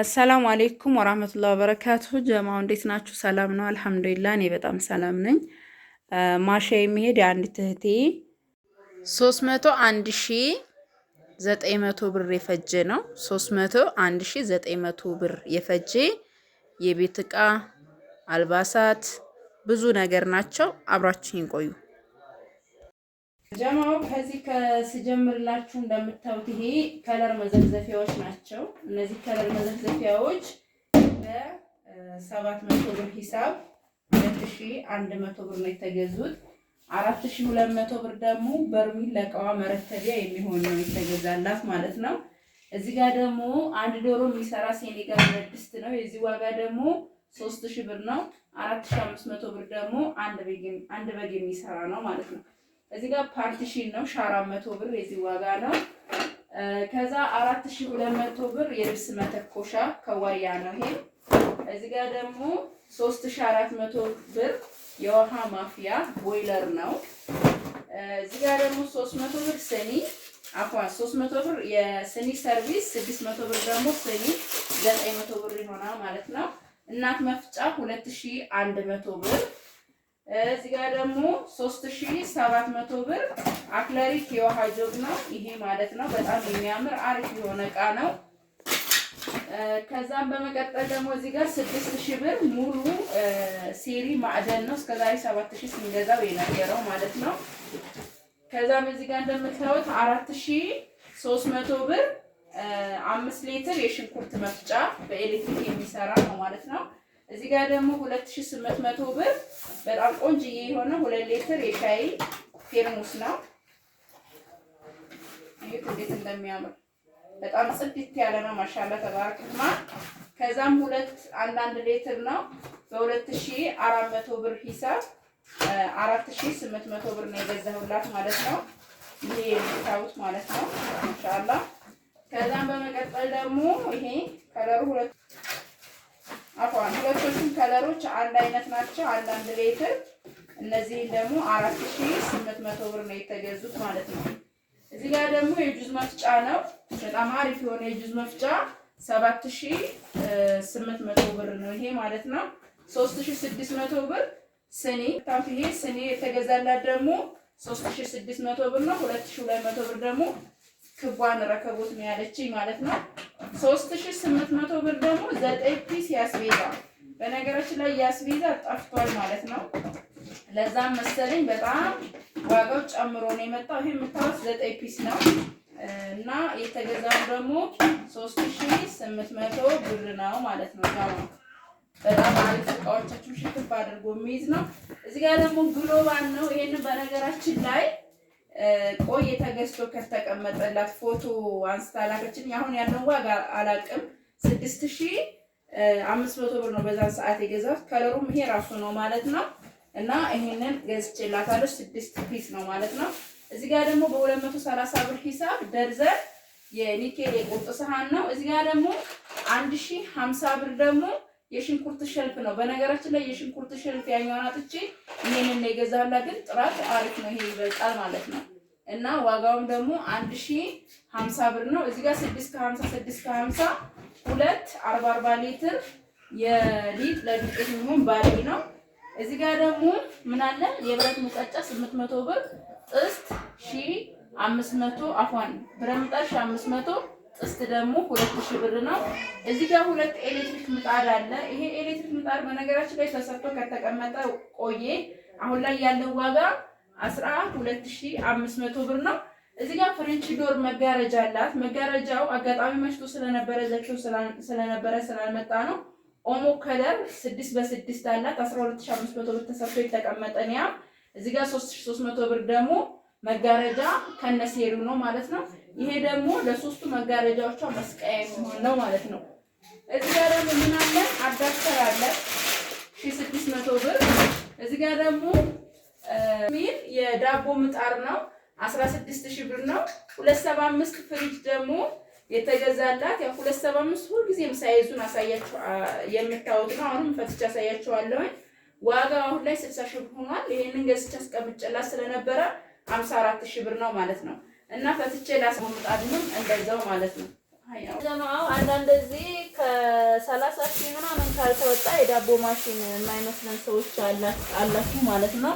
ሰላም አለይኩም ወራህመቱላሂ ወበረካቱሁ። ጀማው እንዴት ናችሁ? ሰላም ነው? አልሐምዱሊላህ እኔ በጣም ሰላም ነኝ። ማሻ የሚሄድ የአንዲት እህቴ 301,900 ብር የፈጀ ነው። 301,900 ብር የፈጀ የቤት እቃ፣ አልባሳት፣ ብዙ ነገር ናቸው። አብራችሁኝ ቆዩ። ጀማው ከዚህ ከስጀምርላችሁ እንደምታዩት ይሄ ከለር መዘፍዘፊያዎች ናቸው። እነዚህ ከለር መዘፍዘፊያዎች በ700 ብር ሂሳብ 2100 ብር ነው የተገዙት። 4200 ብር ደግሞ በርሚል ለእቃዋ መረተቢያ የሚሆን ነው የተገዛላት ማለት ነው። እዚህ ጋር ደግሞ አንድ ዶሮ የሚሰራ ሴኔጋል ብረት ድስት ነው። የዚህ ዋጋ ደግሞ 3000 ብር ነው። 4500 ብር ደግሞ አንድ በግ የሚሰራ ነው ማለት ነው። እዚህ ጋር ፓርቲሽን ነው 400 ብር የዚህ ዋጋ ነው። ከዛ 4200 ብር የልብስ መተኮሻ ከዋያ ነው ይሄ። እዚህ ጋር ደግሞ 3400 ብር የውሃ ማፍያ ቦይለር ነው። እዚህ ጋር ደግሞ 300 ብር ስኒ 300 ብር የስኒ ሰርቪስ፣ 600 ብር ደግሞ ስኒ 900 ብር ይሆናል ማለት ነው። እናት መፍጫ 2100 ብር። እዚህ ጋር ደግሞ 3700 ብር አክለሪክ የውሃ ጆግ ነው ይሄ ማለት ነው። በጣም የሚያምር አሪፍ የሆነ እቃ ነው። ከዛም በመቀጠል ደግሞ እዚህ ጋር 6000 ብር ሙሉ ሴሪ ማዕደን ነው። እስከዛሬ 7000 ስንገዛው የነበረው ማለት ነው። ከዛም እዚህ ጋር እንደምታዩት 4300 ብር 5 ሊትር የሽንኩርት መፍጫ በኤሌክትሪክ የሚሰራ ነው ማለት ነው። እዚህ ጋር ደግሞ 2800 ብር በጣም ቆንጆዬ የሆነ 2 ሊትር የሻይ ቴርሙስ ነው። ይሄት እንዴት እንደሚያምር በጣም ጽድት ያለ ነው። ማሻአላ ተባረከማ። ከዛም 1 ሊትር ነው በ2400 ብር ሂሳብ 4800 ብር ነው የገዛሁላት ማለት ነው። ይሄ የምታዩት ማለት ነው ማሻአላ። ከዛም በመቀጠል ደግሞ ይሄ ከለሩ ሁለቶቹም ከለሮች አንድ አይነት ናቸው። 1 ሊትር እነዚህ ደግሞ 4800 ብር ነው የተገዙት ማለት ነው። እዚህ ጋር ደግሞ የጁዝ መፍጫ ነው። በጣም አሪፍ የሆነ የጁዝ መፍጫ 7800 ብር ነው ይሄ ማለት ነው። 3600 ብር ስኒ ይሄ ስኒ የተገዛላት ደግሞ 3600 ብር ነው። 2200 ብር ደግሞ ክቧን ረከቦት ነው ያለችኝ ማለት ነው። 3800 ብር ደግሞ 9 ፒስ ያስቤዛ። በነገራችን ላይ ያስቤዛ ጠፍቷል ማለት ነው። ለዛም መሰለኝ በጣም ዋጋው ጨምሮ ነው የመጣው። ይሄ የምታዩት 9 ፒስ ነው እና የተገዛው ደግሞ 3800 ብር ነው ማለት ነው። በጣም አሪፍ እቃዎቻችሁን ሽክፍ አድርጎ የሚይዝ ነው። እዚህ ጋር ደግሞ ግሎባል ነው። ይሄን በነገራችን ላይ ቆይ ተገዝቶ ከተቀመጠላት ፎቶ አንስታ ላከችኝ። አሁን ያለው ዋጋ አላቅም 6500 ብር ነው በዛን ሰዓት የገዛት። ከለሩም ይሄ ራሱ ነው ማለት ነው እና ይሄንን ገዝቼላታለሁ 6 ፒስ ነው ማለት ነው። እዚህ ጋር ደግሞ በ230 ብር ሂሳብ ደርዘን የኒኬል የቁርጥ ሰሃን ነው። እዚህ ጋር ደግሞ 1050 ብር ደግሞ የሽንኩርት ሸልፍ ነው። በነገራችን ላይ የሽንኩርት ሸልፍ ያኛውን አጥቼ ይሄንን ነው የገዛሁላት፣ ግን ጥራት አሪፍ ነው። ይሄ ይበልጣል ማለት ነው እና ዋጋውም ደግሞ 1050 ብር ነው። እዚህ ጋር 650 2 40 ሊትር የሊጥ ለዱቄት የሚሆን ባሊ ነው። እዚህ ጋር ደግሞ ምን አለ የብረት ሙቀጫ 800 ብር፣ ጥስት 1500 አፏን ብረት ምጣድ 500 ጥስት ደግሞ 2000 ብር ነው። እዚህ ጋር 2 ኤሌክትሪክ ምጣድ አለ። ይሄ ኤሌክትሪክ ምጣድ በነገራችን ላይ ተሰርቶ ከተቀመጠ ቆየ። አሁን ላይ ያለው ዋጋ 12500 ብር ነው። እዚህ ጋር ፍሬንች ዶር መጋረጃ አላት። መጋረጃው አጋጣሚ መሽቶ ስለነበረ ዘቸው ስለነበረ ስላልመጣ ነው። ኦሞ ከለር 6 በ6 አላት። 12500 ብር ተሰርቶ የተቀመጠ ነው። እዚህ ጋር 3300 ብር ደግሞ መጋረጃ ከነሴሪው ነው ማለት ነው። ይሄ ደግሞ ለሶስቱ መጋረጃዎቿ መስቀያ የሚሆን ነው ማለት ነው። እዚህ ጋር ደግሞ ምን አለ አዳፕተር አለ 1600 ብር። እዚህ ጋር ደግሞ ሚል የዳቦ ምጣድ ነው 16000 ብር ነው። 275 ፍሪጅ ደግሞ የተገዛላት ያው 275 ሁልጊዜም ሳይዙን አሳያችሁ የምታዩት ነው። አሁንም ፈትቻ አሳያችኋለሁ። ዋጋው አሁን ላይ 60000 ብር ሆኗል። ይሄንን ገዝቼ አስቀምጬላት ስለነበረ 54000 ብር ነው ማለት ነው እና ፈትቼ ላስቀምጣልንም እንደዛው ማለት ነው። ጀማዓው አንዳንድ ጊዜ ከ30 ሺህ ምናምን ካልተወጣ የዳቦ ማሽን የማይመስለን ሰዎች አላችሁ ማለት ነው።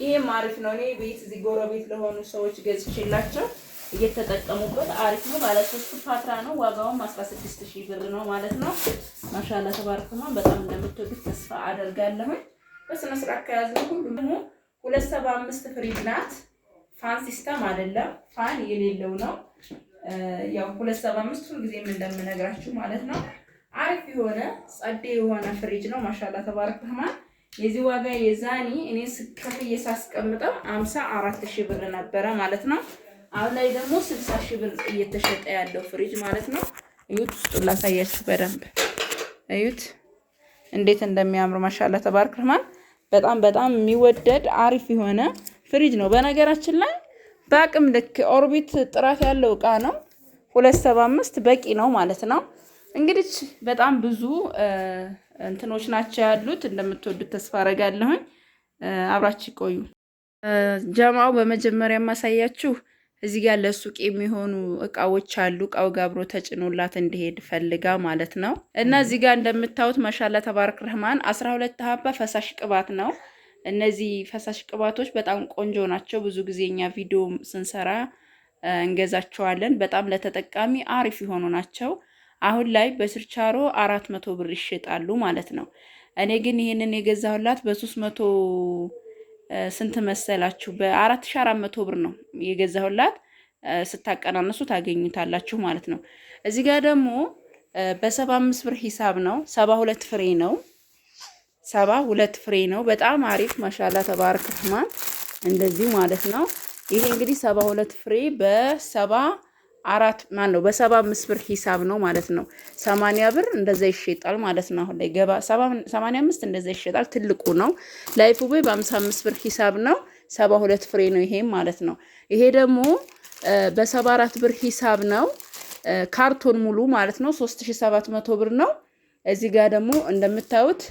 ይሄም አሪፍ ነው። እኔ ቤት እዚህ ጎረቤት ለሆኑ ሰዎች ገዝቼላቸው እየተጠቀሙበት አሪፍ ነው። ባለ 3 ፓትራ ነው። ዋጋውም 16000 ብር ነው ማለት ነው። ማሻአላ ተባረከማ። በጣም እንደምትወዱት ተስፋ አደርጋለሁ። በስነ ስርዓት ከያዝነው ሁሉ 275 ፍሪጅ ናት። ፋን ሲስተም አይደለም፣ ፋን የሌለው ነው። ያው 275 ሁሉ ጊዜም እንደምነግራችሁ ማለት ነው። አሪፍ የሆነ ጸዴ የሆነ ፍሪጅ ነው። ማሻአላ ተባረከማ። የዚህ ዋጋ የዛኒ እኔ ስከፍዬ ሳስቀምጠው 54000 ብር ነበረ ማለት ነው። አሁን ላይ ደግሞ 60000 ብር እየተሸጠ ያለው ፍሪጅ ማለት ነው። እዩት፣ ውስጡን ላሳያችሁ በደንብ እዩት እንዴት እንደሚያምር ማሻአላ ተባረከማ። በጣም በጣም የሚወደድ አሪፍ የሆነ ፍሪጅ ነው። በነገራችን ላይ በአቅም ልክ ኦርቢት ጥራት ያለው እቃ ነው። 275 በቂ ነው ማለት ነው። እንግዲህ በጣም ብዙ እንትኖች ናቸው ያሉት። እንደምትወዱት ተስፋ አደርጋለሁ። አብራችሁ ቆዩ። ጀማው በመጀመሪያ ማሳያችሁ እዚህ ጋር ለሱቅ የሚሆኑ እቃዎች አሉ። እቃው ጋብሮ ተጭኖላት እንዲሄድ ፈልጋ ማለት ነው። እና እዚህ ጋር እንደምታዩት ማሻአላ ተባረክ ረህማን 12 ሀባ ፈሳሽ ቅባት ነው። እነዚህ ፈሳሽ ቅባቶች በጣም ቆንጆ ናቸው። ብዙ ጊዜ እኛ ቪዲዮ ስንሰራ እንገዛቸዋለን። በጣም ለተጠቃሚ አሪፍ የሆኑ ናቸው። አሁን ላይ በስርቻሮ 400 ብር ይሸጣሉ ማለት ነው። እኔ ግን ይሄንን የገዛሁላት በ300 ስንት መሰላችሁ? በ4400 ብር ነው የገዛሁላት። ስታቀናነሱ ታገኙታላችሁ ማለት ነው። እዚህ ጋር ደግሞ በ75 ብር ሂሳብ ነው። 72 ፍሬ ነው። 72 ፍሬ ነው። በጣም አሪፍ ማሻአላ ተባረክ ረህማን እንደዚህ ማለት ነው። ይሄ እንግዲህ 72 ፍሬ በ75 ብር ሂሳብ ነው ማለት ነው። 80 ብር እንደዛ ይሸጣል ማለት ነው። አሁን ላይ ገባ 85 እንደዛ ይሸጣል። ትልቁ ነው። ላይፍ ቦይ በ55 ብር ሂሳብ ነው። 72 ፍሬ ነው ይሄም ማለት ነው። ይሄ ደግሞ በ74 ብር ሂሳብ ነው። ካርቶን ሙሉ ማለት ነው 3700 ብር ነው። እዚህ ጋር ደግሞ እንደምታዩት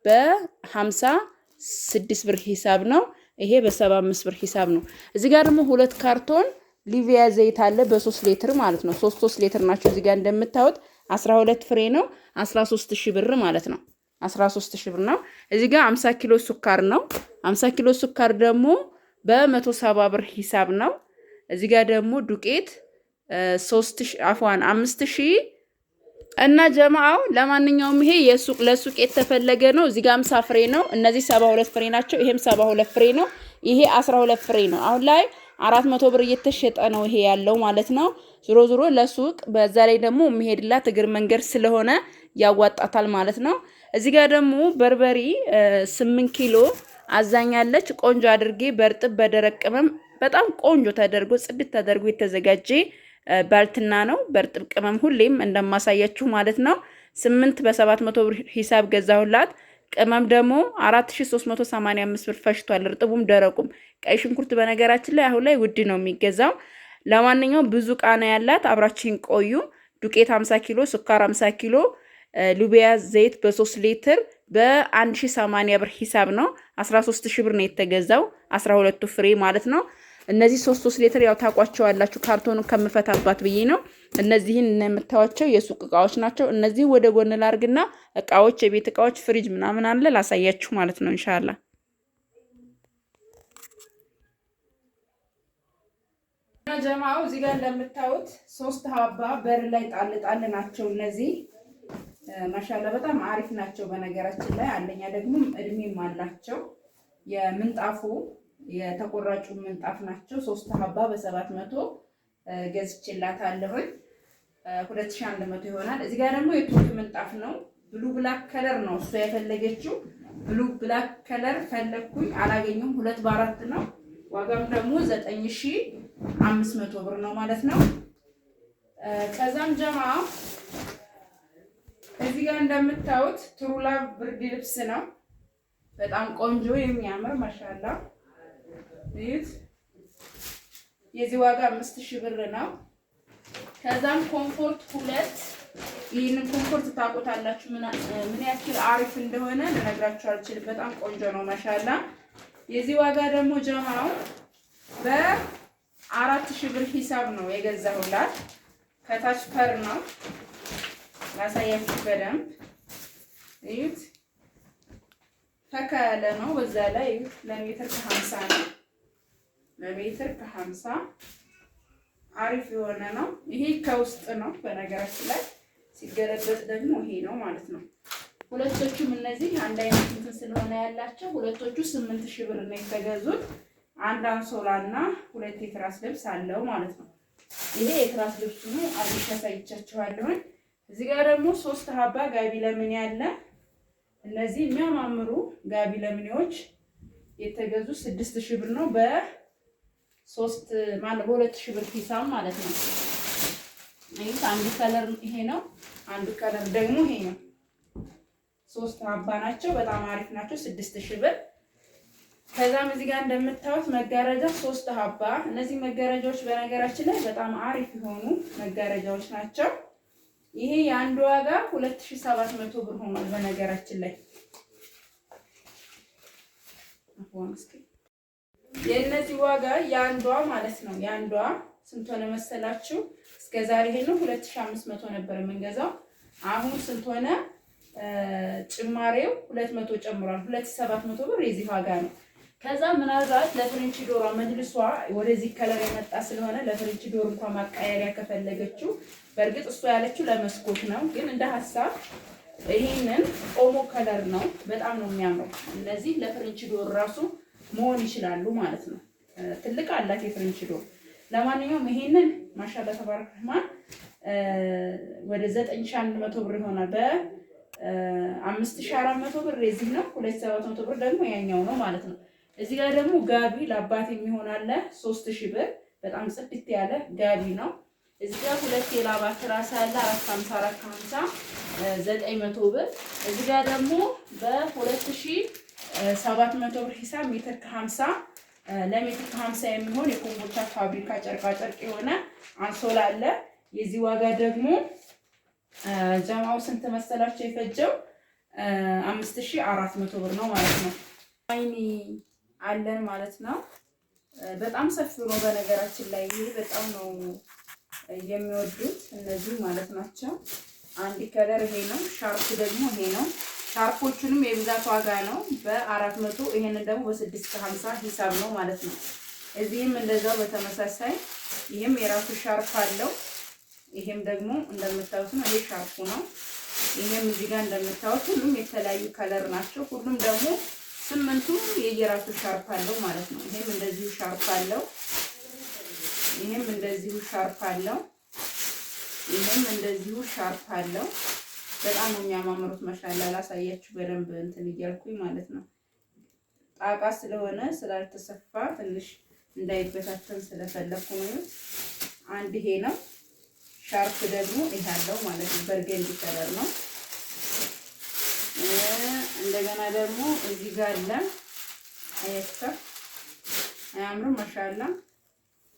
በ56 ብር ሂሳብ ነው። ይሄ በ75 ብር ሂሳብ ነው። እዚህ ጋር ደግሞ 2 ካርቶን ሊቪያ ዘይት አለ በ3 ሊትር ማለት ነው። 3 ሊትር ናቸው። እዚህ ጋር እንደምታዩት 12 ፍሬ ነው። 13000 ብር ማለት ነው። 13000 ብር ነው። እዚህ ጋር 50 ኪሎ ሱካር ነው። 50 ኪሎ ሱካር ደግሞ በ170 ብር ሂሳብ ነው። እዚህ ጋር ደግሞ ዱቄት 5000 እና ጀማዓው ለማንኛውም ይሄ ለሱቅ የተፈለገ ነው። እዚህ ጋር 50 ፍሬ ነው። እነዚህ 72 ፍሬ ናቸው። ይሄም 72 ፍሬ ነው። ይሄ 12 ፍሬ ነው። አሁን ላይ 400 ብር እየተሸጠ ነው ይሄ ያለው ማለት ነው። ዞሮ ዞሮ ለሱቅ በዛ ላይ ደግሞ የሚሄድላት እግር መንገድ ስለሆነ ያዋጣታል ማለት ነው። እዚህ ጋር ደግሞ በርበሪ 8 ኪሎ አዛኛለች። ቆንጆ አድርጌ በርጥብ በደረቅ ቅመም በጣም ቆንጆ ተደርጎ ጽድት ተደርጎ የተዘጋጀ ባልትና ነው። በርጥብ ቅመም ሁሌም እንደማሳያችሁ ማለት ነው። 8 በ700 ብር ሂሳብ ገዛሁላት። ቅመም ደግሞ 4385 ብር ፈሽቷል። እርጥቡም ደረቁም። ቀይ ሽንኩርት በነገራችን ላይ አሁን ላይ ውድ ነው የሚገዛው። ለማንኛውም ብዙ ቃና ያላት አብራችን ቆዩ። ዱቄት 50 ኪሎ፣ ስኳር 50 ኪሎ፣ ሉቢያ ዘይት በ3 ሊትር በ1080 ብር ሂሳብ ነው። 13000 ብር ነው የተገዛው 12ቱ ፍሬ ማለት ነው። እነዚህ 3 ሊትር ያው ታቋቸዋላችሁ። ካርቶኑን ከምፈታባት ብዬ ነው። እነዚህን የምታዩቸው የሱቅ እቃዎች ናቸው። እነዚህ ወደ ጎን ላርግና እቃዎች የቤት እቃዎች ፍሪጅ ምናምን አለ ላሳያችሁ ማለት ነው ኢንሻአላህ። ጀማዓው እዚህ ጋር እንደምታዩት 3 ሀባ በር ላይ ጣል ናቸው። እነዚህ ማሻአላህ በጣም አሪፍ ናቸው። በነገራችን ላይ አንደኛ ደግሞ እድሜም አላቸው። የምንጣፉ የተቆራጩ ምንጣፍ ናቸው። 3 ሀባ በ700 ገዝቼላታለሁ። 2100 ይሆናል። እዚህ ጋር ደግሞ የቱርክ ምንጣፍ ነው። ብሉ ብላክ ከለር ነው እሷ የፈለገችው። ብሉ ብላክ ከለር ፈለኩኝ አላገኘሁም። 2 በ4 ነው። ዋጋም ደግሞ 9500 ብር ነው ማለት ነው። ከዛም ጀማ እዚህ ጋር እንደምታዩት ትሩላ ብርድ ልብስ ነው። በጣም ቆንጆ የሚያምር ማሻአላ። የዚህ ዋጋ 5000 ብር ነው። ከዛም ኮምፎርት 2 ይህንን ኮምፎርት ታውቁታላችሁ ምን ያክል አሪፍ እንደሆነ ልነግራችሁ አልችልም። በጣም ቆንጆ ነው ማሻአላ። የዚህ ዋጋ ደግሞ ጀማው በ4000 ብር ሂሳብ ነው የገዛሁላት። ከታች ፈር ነው ላሳያችሁ በደንብ እዩት። ፈካ ያለ ነው። በዛ ላይ እዩት። ለሜትር ከ50 ነው። ለሜትር ከ50 አሪፍ የሆነ ነው። ይሄ ከውስጥ ነው። በነገራችን ላይ ሲገለበጥ ደግሞ ይሄ ነው ማለት ነው። ሁለቶቹም እነዚህ አንድ አይነት እንትን ስለሆነ ያላቸው ሁለቶቹ 8000 ብር ነው የተገዙት። አንድ አንሶላና ሁለት የትራስ ልብስ አለው ማለት ነው። ይሄ የትራስ ልብሱ ነው። አዲስ ያሳይቻችኋለሁ። እዚህ ጋር ደግሞ 3 ሀባ ጋቢ ለምን ያለ እነዚህ የሚያማምሩ ጋቢ ለምኔዎች የተገዙ 6000 ብር ነው። በ2000 ብር ሂሳብ ማለት ነው። ይሄ አንዱ ከለር ይሄ ነው። አንዱ ከለር ደግሞ ይሄ ነው። 3 ሀባ ናቸው። በጣም አሪፍ ናቸው። 6000 ብር። ከዛም እዚህ ጋር እንደምታዩት መጋረጃ 3 ሀባ። እነዚህ መጋረጃዎች በነገራችን ላይ በጣም አሪፍ የሆኑ መጋረጃዎች ናቸው። ይሄ የአንዱ ዋጋ 2700 ብር ሆኗል። በነገራችን ላይ የእነዚህ ዋጋ የአንዷ ማለት ነው። የአንዷ ስንት ሆነ መሰላችሁ? እስከዛሬ ይሄ ነው 2500 ነበር የምንገዛው። አሁን ስንት ሆነ? ጭማሬው 200 ጨምሯል። 2700 ብር የዚህ ዋጋ ነው። ከዛ ምናልባት ለፍሬንች ዶሯ መጅልሷ ወደዚህ ከለር የመጣ ስለሆነ ለፍሬንች ዶር እንኳን ማቃየሪያ ከፈለገችው በእርግጥ እሷ ያለችው ለመስኮት ነው፣ ግን እንደ ሐሳብ ይሄንን ኦሞ ከለር ነው። በጣም ነው የሚያምረው። እነዚህ ለፍሬንች ዶር ራሱ መሆን ይችላሉ ማለት ነው። ትልቅ አላት የፍሬንች ዶር። ለማንኛውም ይሄንን ማሻአላ ተባረክ ረህማን ወደ 9100 ብር ይሆናል። በ5400 ብር የዚህ ነው። 2700 ብር ደግሞ ያኛው ነው ማለት ነው። እዚህ ጋር ደግሞ ጋቢ ለአባት የሚሆን አለ 3000 ብር። በጣም ጽድት ያለ ጋቢ ነው። እዚህ ጋር ሁለት የላባ ትራስ አለ 454 900 ብር። እዚህ ጋር ደግሞ በ2700 ብር ሂሳብ ሜትር ከ50 ለሜትር ከ50 የሚሆን የኮምቦልቻ ፋብሪካ ጨርቃ ጨርቅ የሆነ አንሶላ አለ። የዚህ ዋጋ ደግሞ ጀማው ስንት መሰላችሁ የፈጀው 5400 ብር ነው ማለት ነው። አይኒ አለን ማለት ነው። በጣም ሰፊ ነው። በነገራችን ላይ ይሄ በጣም ነው የሚወዱት እነዚህ ማለት ናቸው። አንድ ከለር ይሄ ነው። ሻርፕ ደግሞ ይሄ ነው። ሻርፖቹንም የብዛት ዋጋ ነው በ400 ይሄንን ደግሞ በ650 ሂሳብ ነው ማለት ነው። እዚህም እንደዛው በተመሳሳይ ይሄም የራሱ ሻርፕ አለው። ይሄም ደግሞ እንደምታዩት ነው። ይሄ ሻርፑ ነው። ይሄም እዚህ ጋር እንደምታዩት ሁሉም የተለያዩ ከለር ናቸው። ሁሉም ደግሞ 8ቱ የየራሱ ሻርፕ አለው ማለት ነው። ይሄም እንደዚሁ ሻርፕ አለው። ይሄም እንደዚሁ ሻርፕ አለው። ይሄም እንደዚሁ ሻርፕ አለው። በጣም ነው የሚያማምሩት። ማሻአላ ላሳያችሁ በደንብ እንትን እያልኩኝ ማለት ነው። ጣቃ ስለሆነ ስላልተሰፋ ትንሽ እንዳይበታተን ስለፈለኩ ነው። አንድ ይሄ ነው። ሻርፕ ደግሞ ይሄ አለው ማለት ነው። በርገንዲ ከለር ነው። እንደገና ደግሞ እዚህ ጋር አለ። አያታ አያምሩም? ማሻአላ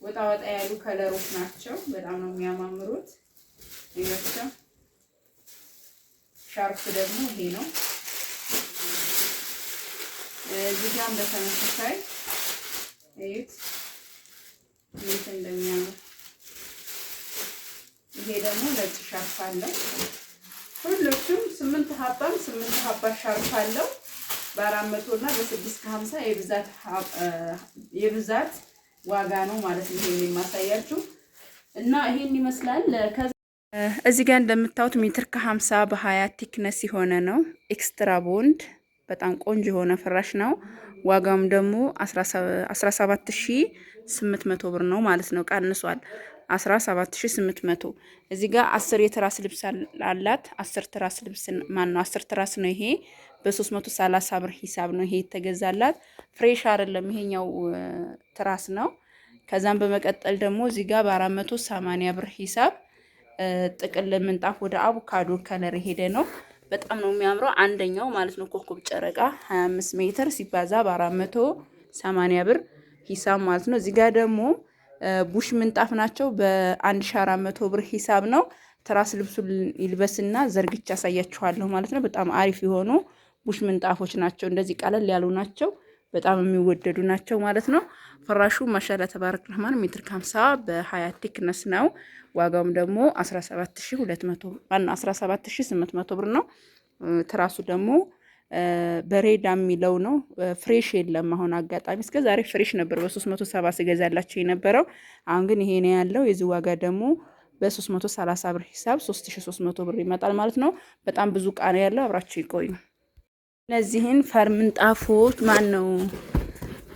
ወጣ ወጣ ያሉ ከለሮች ናቸው። በጣም ነው የሚያማምሩት። ይወጣ ሻርፕ ደግሞ ይሄ ነው። እዚህ ጋር በተመሳሳይ እዩት እንዴት እንደሚያምር። ይሄ ደግሞ ነጭ ሻርፕ አለው። ሁሉም 8 ሀባ ሻርፕ አለው። በ400 እና በ650 የብዛት ዋጋ ነው ማለት ነው። ይሄን የማሳያችሁ እና ይሄን ይመስላል። እዚህ ጋር እንደምታዩት ሜትር ከ50 በ20 ቲክነስ የሆነ ነው። ኤክስትራ ቦንድ በጣም ቆንጆ የሆነ ፍራሽ ነው። ዋጋውም ደግሞ 17800 ብር ነው ማለት ነው። ቀንሷል 17800። እዚህ ጋር 10 የትራስ ልብስ አላት። 10 ትራስ ልብስ ማን ነው 10 ትራስ ነው ይሄ በ330 ብር ሂሳብ ነው ይሄ የተገዛላት። ፍሬሽ አይደለም ይሄኛው ትራስ ነው። ከዛም በመቀጠል ደግሞ እዚህ ጋር በ480 ብር ሂሳብ ጥቅል ምንጣፍ ወደ አቮካዶ ከለር ሄደ ነው። በጣም ነው የሚያምረው። አንደኛው ማለት ነው ኮከብ ጨረቃ 25 ሜትር ሲባዛ በ480 ብር ሂሳብ ማለት ነው። እዚህ ጋር ደግሞ ቡሽ ምንጣፍ ናቸው በ1400 ብር ሂሳብ ነው። ትራስ ልብሱ ይልበስና ዘርግቻ ያሳያችኋለሁ ማለት ነው። በጣም አሪፍ የሆኑ ቡሽ ምንጣፎች ናቸው። እንደዚህ ቀለል ያሉ ናቸው። በጣም የሚወደዱ ናቸው ማለት ነው። ፍራሹ ማሻአላ ተባረክ ረህማን ሜትር ከ50 በ20 ቲክነስ ነው። ዋጋውም ደግሞ 17800 ብር ነው። ትራሱ ደግሞ በሬዳ የሚለው ነው። ፍሬሽ የለም። አሁን አጋጣሚ እስከ ዛሬ ፍሬሽ ነበር በ370 ሲገዛላቸው የነበረው። አሁን ግን ይሄ ነው ያለው። የዚህ ዋጋ ደግሞ በ330 ብር ሂሳብ 3300 ብር ይመጣል ማለት ነው። በጣም ብዙ እቃ ነው ያለው። አብራችሁ ይቆዩ። እነዚህን ፈር ምንጣፎች ነው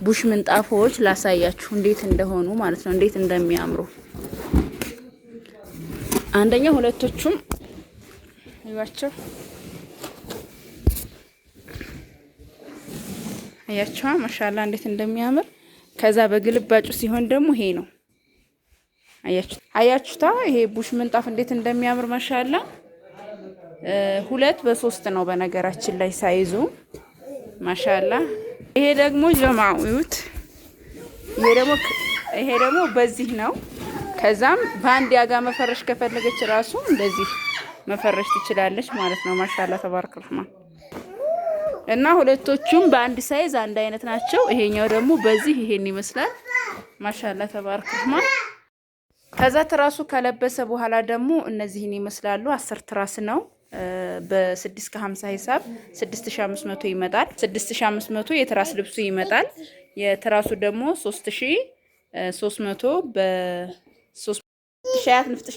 ቡሽ ምንጣፎች ላሳያችሁ እንዴት እንደሆኑ ማለት ነው፣ እንዴት እንደሚያምሩ። አንደኛ ሁለቶቹም ይዋቸው አያችኋ፣ ማሻአላ እንዴት እንደሚያምር። ከዛ በግልባጩ ሲሆን ደግሞ ይሄ ነው። አያችሁታ፣ ይሄ ቡሽ ምንጣፍ እንዴት እንደሚያምር ማሻአላ። 2 በ3 ነው በነገራችን ላይ ሳይዙ ማሻአላ። ይሄ ደግሞ ጀማውት፣ ይሄ ደግሞ በዚህ ነው። ከዛም በአንድ ያጋ መፈረሽ ከፈለገች ራሱ እንደዚህ መፈረሽ ትችላለች ማለት ነው። ማሻአላ ተባረከ ረህማን። እና ሁለቶቹም በአንድ ሳይዝ አንድ አይነት ናቸው። ይሄኛው ደግሞ በዚህ ይሄን ይመስላል። ማሻአላ ተባረከ ረህማን። ከዛ ትራሱ ከለበሰ በኋላ ደግሞ እነዚህን ይመስላሉ። 10 ትራስ ነው። በ6 ከ50 ሂሳብ 6500 ይመጣል። 6500 የትራስ ልብሱ ይመጣል። የትራሱ ደግሞ 3300 በ3 ሻያት ንፍጥሽ